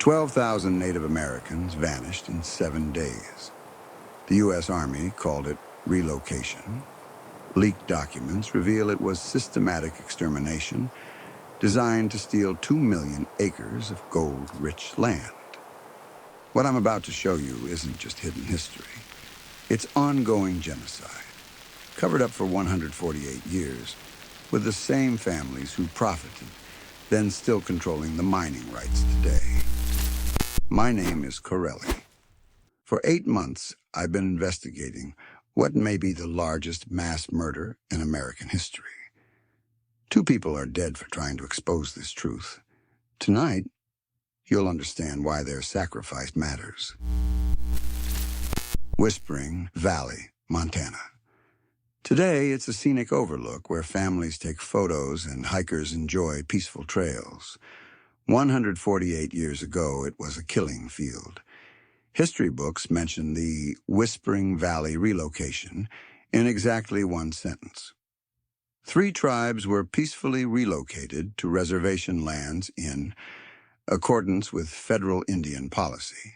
12,000 Native Americans vanished in 7 days. The U.S. Army called it relocation. Leaked documents reveal it was systematic extermination designed to steal 2 million acres of gold-rich land. What I'm about to show you isn't just hidden history. It's ongoing genocide, covered up for 148 years, with the same families who profited, then still controlling the mining rights today. My name is Corelli. For 8 months, I've been investigating what may be the largest mass murder in American history. 2 people are dead for trying to expose this truth. Tonight, you'll understand why their sacrifice matters. Whispering Valley, Montana. Today, it's a scenic overlook where families take photos and hikers enjoy peaceful trails. 148 years ago, it was a killing field. History books mention the Whispering Valley relocation in exactly 1 sentence. 3 tribes were peacefully relocated to reservation lands in accordance with federal Indian policy.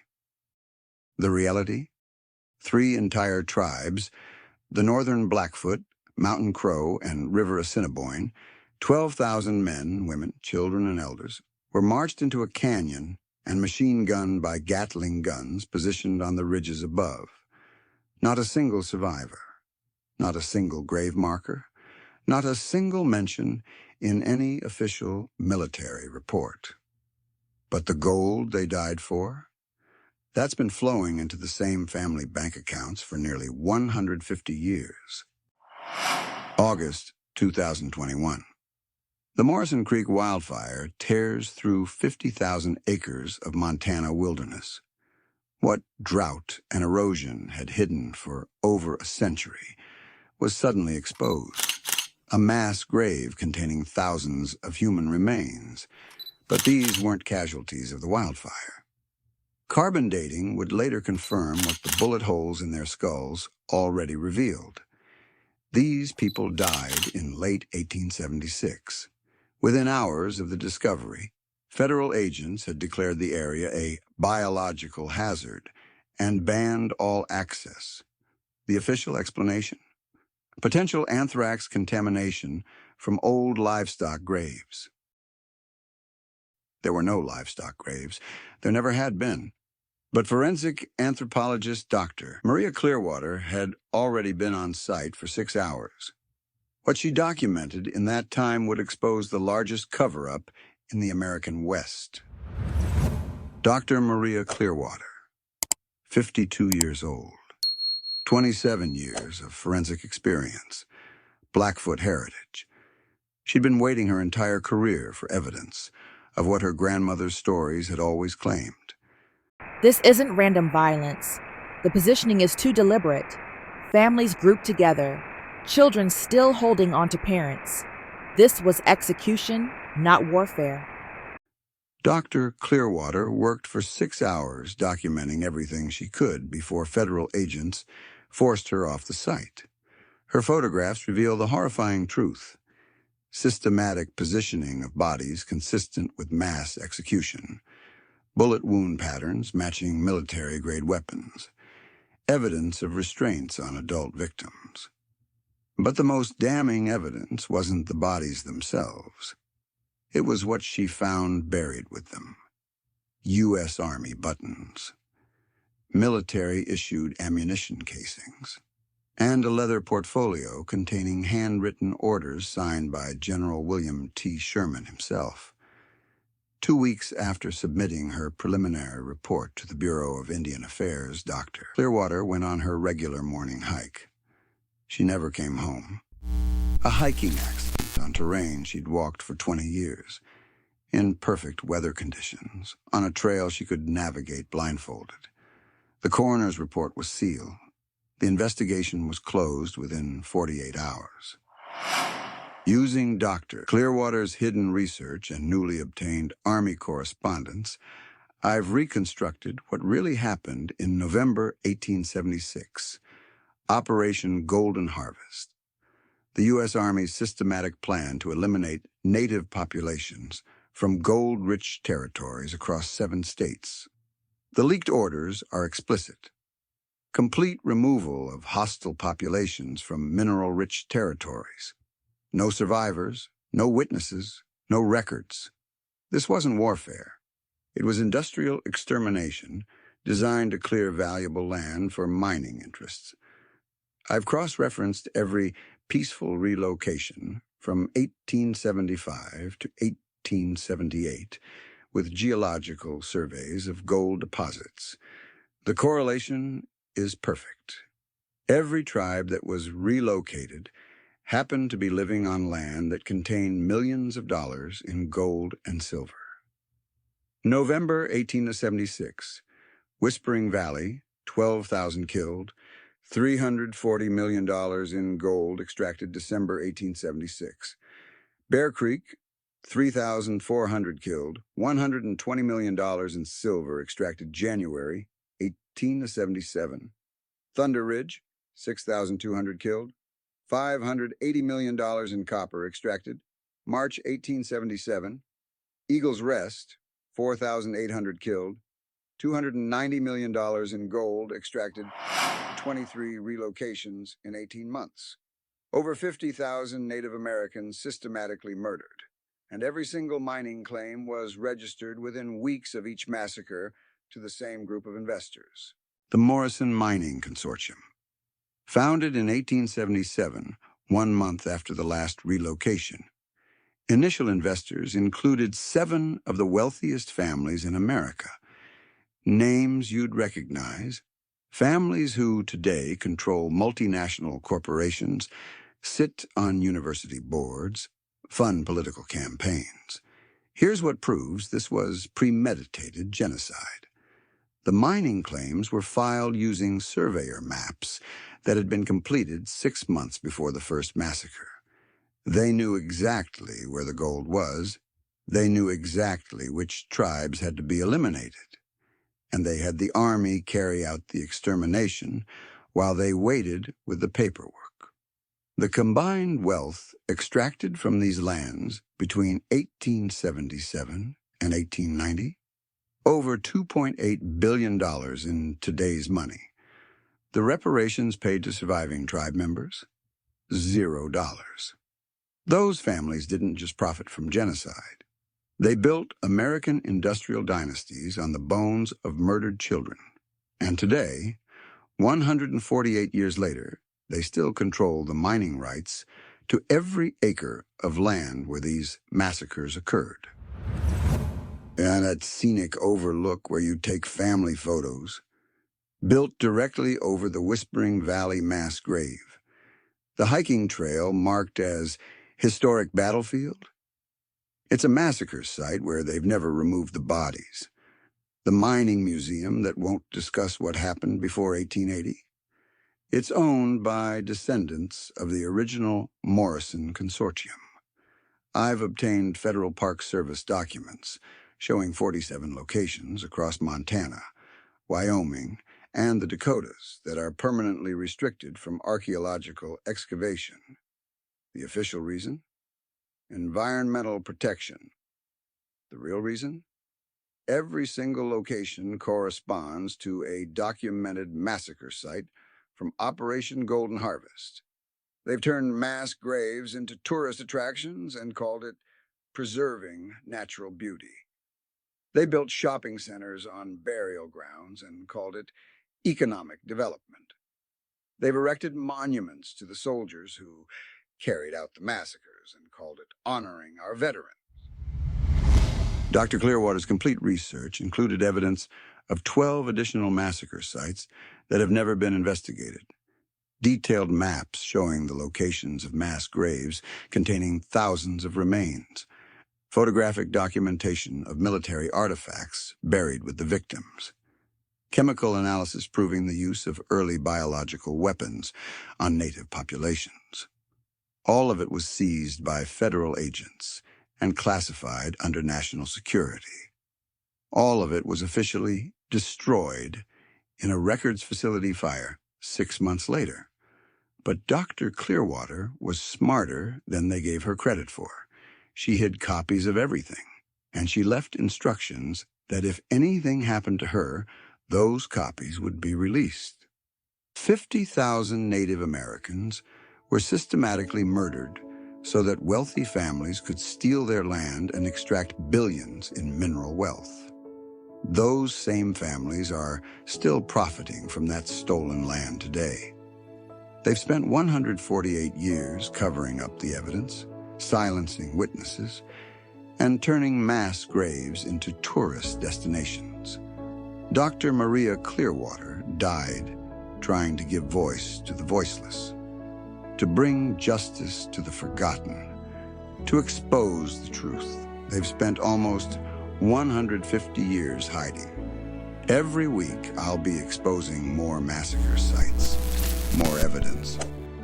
The reality? 3 entire tribes, the Northern Blackfoot, Mountain Crow, and River Assiniboine, 12,000 men, women, children, and elders, were marched into a canyon and machine-gunned by Gatling guns positioned on the ridges above. Not a single survivor, not a single grave marker, not a single mention in any official military report. But the gold they died for? That's been flowing into the same family bank accounts for nearly 150 years. August 2021. The Morrison Creek wildfire tears through 50,000 acres of Montana wilderness. What drought and erosion had hidden for over a century was suddenly exposed. A mass grave containing thousands of human remains. But these weren't casualties of the wildfire. Carbon dating would later confirm what the bullet holes in their skulls already revealed. These people died in late 1876. Within hours of the discovery, federal agents had declared the area a biological hazard and banned all access. The official explanation? Potential anthrax contamination from old livestock graves. There were no livestock graves. There never had been. But forensic anthropologist Dr. Maria Clearwater had already been on site for 6 hours. What she documented in that time would expose the largest cover-up in the American West. Dr. Maria Clearwater, 52 years old, 27 years of forensic experience, Blackfoot heritage. She'd been waiting her entire career for evidence of what her grandmother's stories had always claimed. This isn't random violence. The positioning is too deliberate. Families grouped together, children still holding on to parents. This was execution, not warfare. Dr. Clearwater worked for 6 hours documenting everything she could before federal agents forced her off the site. Her photographs reveal the horrifying truth. Systematic positioning of bodies consistent with mass execution. Bullet wound patterns matching military-grade weapons. Evidence of restraints on adult victims. But the most damning evidence wasn't the bodies themselves. It was what she found buried with them. U.S. Army buttons. Military-issued ammunition casings. And a leather portfolio containing handwritten orders signed by General William T. Sherman himself. 2 weeks after submitting her preliminary report to the Bureau of Indian Affairs, Dr. Clearwater went on her regular morning hike. She never came home. A hiking accident on terrain she'd walked for 20 years, in perfect weather conditions, on a trail she could navigate blindfolded. The coroner's report was sealed. The investigation was closed within 48 hours. Using Dr. Clearwater's hidden research and newly obtained Army correspondence, I've reconstructed what really happened in November 1876, Operation Golden Harvest. The U.S. Army's systematic plan to eliminate native populations from gold-rich territories across 7 states. The leaked orders are explicit. Complete removal of hostile populations from mineral-rich territories. No survivors, no witnesses, no records. This wasn't warfare. It was industrial extermination designed to clear valuable land for mining interests. I've cross-referenced every peaceful relocation from 1875 to 1878 with geological surveys of gold deposits. The correlation is perfect. Every tribe that was relocated happened to be living on land that contained millions of dollars in gold and silver. November 1876, Whispering Valley, 12,000 killed, $340 million in gold extracted December 1876. Bear Creek, 3,400 killed, $120 million in silver extracted January 1877. Thunder Ridge, 6,200 killed, $580 million in copper extracted March 1877. Eagles Rest, 4,800 killed, $290 million in gold extracted 23 relocations in 18 months. Over 50,000 Native Americans systematically murdered, and every single mining claim was registered within weeks of each massacre to the same group of investors. The Morrison Mining Consortium. Founded in 1877, 1 month after the last relocation, initial investors included 7 of the wealthiest families in America. Names you'd recognize, families who today control multinational corporations, sit on university boards, fund political campaigns. Here's what proves this was premeditated genocide. The mining claims were filed using surveyor maps that had been completed 6 months before the first massacre. They knew exactly where the gold was. They knew exactly which tribes had to be eliminated. And they had the army carry out the extermination while they waited with the paperwork. The combined wealth extracted from these lands between 1877 and 1890, over $2.8 billion in today's money. The reparations paid to surviving tribe members, $0. Those families didn't just profit from genocide. They built American industrial dynasties on the bones of murdered children. And today, 148 years later, they still control the mining rights to every acre of land where these massacres occurred. And that scenic overlook where you take family photos, built directly over the Whispering Valley mass grave. The hiking trail marked as Historic Battlefield. It's a massacre site where they've never removed the bodies. The mining museum that won't discuss what happened before 1880. It's owned by descendants of the original Morrison Consortium. I've obtained Federal Park Service documents showing 47 locations across Montana, Wyoming, and the Dakotas that are permanently restricted from archaeological excavation. The official reason? Environmental protection. The real reason? Every single location corresponds to a documented massacre site from Operation Golden Harvest. They've turned mass graves into tourist attractions and called it preserving natural beauty. They built shopping centers on burial grounds and called it economic development. They've erected monuments to the soldiers who carried out the massacres and called it honoring our veterans. Dr. Clearwater's complete research included evidence of 12 additional massacre sites that have never been investigated. Detailed maps showing the locations of mass graves containing thousands of remains. Photographic documentation of military artifacts buried with the victims. Chemical analysis proving the use of early biological weapons on native populations. All of it was seized by federal agents and classified under national security. All of it was officially destroyed in a records facility fire 6 months later. But Dr. Clearwater was smarter than they gave her credit for. She hid copies of everything and she left instructions that if anything happened to her, those copies would be released. 50,000 Native Americans were systematically murdered so that wealthy families could steal their land and extract billions in mineral wealth. Those same families are still profiting from that stolen land today. They've spent 148 years covering up the evidence, silencing witnesses, and turning mass graves into tourist destinations. Dr. Maria Clearwater died trying to give voice to the voiceless, to bring justice to the forgotten, to expose the truth. They've spent almost 150 years hiding. Every week, I'll be exposing more massacre sites, more evidence,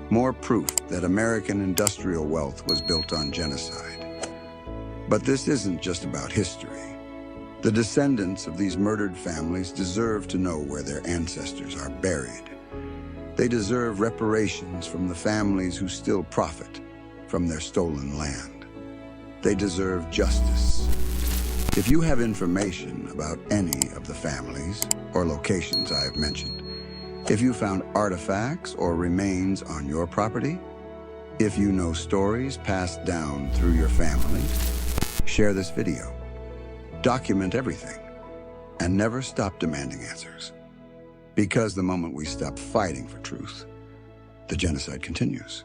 more proof that American industrial wealth was built on genocide. But this isn't just about history. The descendants of these murdered families deserve to know where their ancestors are buried. They deserve reparations from the families who still profit from their stolen land. They deserve justice. If you have information about any of the families or locations I have mentioned, if you found artifacts or remains on your property, if you know stories passed down through your family, share this video. Document everything and never stop demanding answers. Because the moment we stop fighting for truth, the genocide continues.